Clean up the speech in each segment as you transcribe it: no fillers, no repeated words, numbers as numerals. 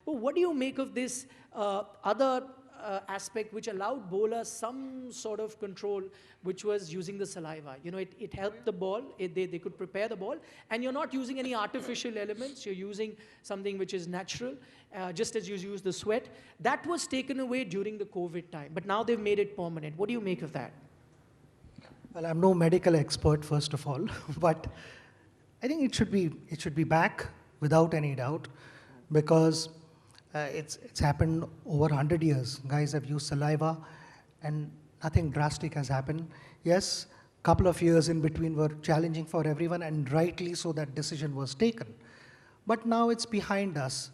But what do you make of this other aspect which allowed bowlers some sort of control, which was using the saliva? You know, it helped the ball, they could prepare the ball, and you're not using any artificial elements, you're using something which is natural, just as you use the sweat. That was taken away during the COVID time, but now they've made it permanent. What do you make of that? Well, I'm no medical expert, first of all, but I think it should be back without any doubt, because it's happened over 100 years. Guys have used saliva, and nothing drastic has happened. Yes, couple of years in between were challenging for everyone, and rightly so that decision was taken. But now it's behind us,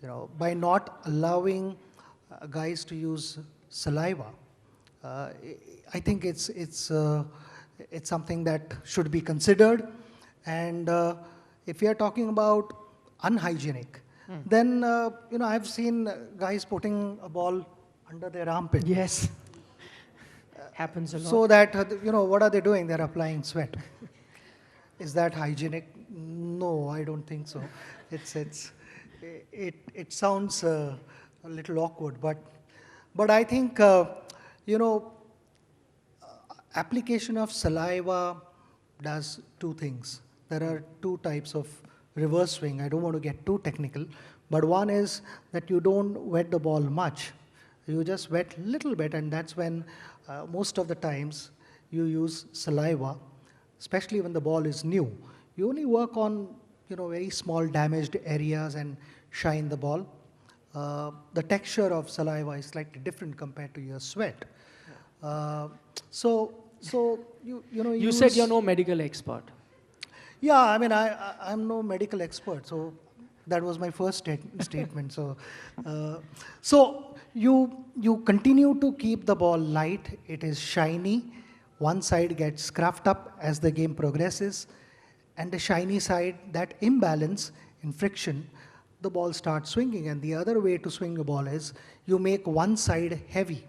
you know, by not allowing guys to use saliva. I think it's something that should be considered, and if we are talking about unhygienic, then you know, I've seen guys putting a ball under their armpit. Yes, happens a lot. So that you know, what are they doing? They're applying sweat. Is that hygienic? No, I don't think so. It sounds a little awkward, but I think you know, application of saliva does two things. There are two types of reverse swing. I don't want to get too technical, but one is that you don't wet the ball much. You just wet a little bit, and that's when most of the times you use saliva, especially when the ball is new. You only work on, you know, very small damaged areas and shine the ball. The texture of saliva is slightly different compared to your sweat. So you know, you said you're no medical expert. Yeah, I mean, I'm no medical expert, so that was my first statement. So you continue to keep the ball light. It is shiny. One side gets scruffed up as the game progresses, and the shiny side, that imbalance in friction, the ball starts swinging. And the other way to swing a ball is you make one side heavy,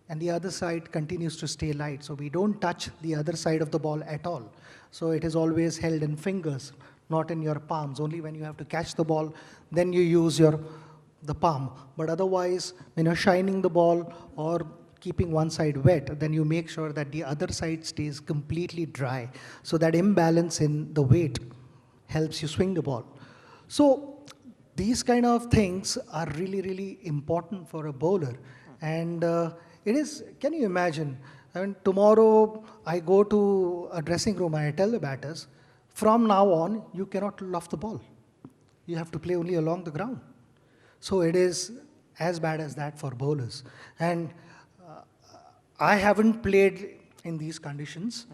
and the other side continues to stay light. So we don't touch the other side of the ball at all. So it is always held in fingers, not in your palms. Only when you have to catch the ball, then you use the palm. But otherwise, when you're shining the ball or keeping one side wet, then you make sure that the other side stays completely dry. So that imbalance in the weight helps you swing the ball. So these kind of things are really, really important for a bowler. And it is, can you imagine, I mean, tomorrow I go to a dressing room and I tell the batters, from now on, you cannot loft the ball. You have to play only along the ground. So it is as bad as that for bowlers. And I haven't played in these conditions.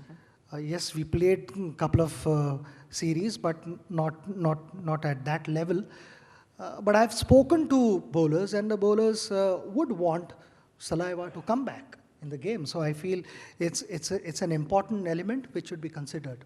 Yes, we played a couple of series, but not at that level. But I've spoken to bowlers, and the bowlers would want saliva to come back in the game. So I feel it's an important element which should be considered.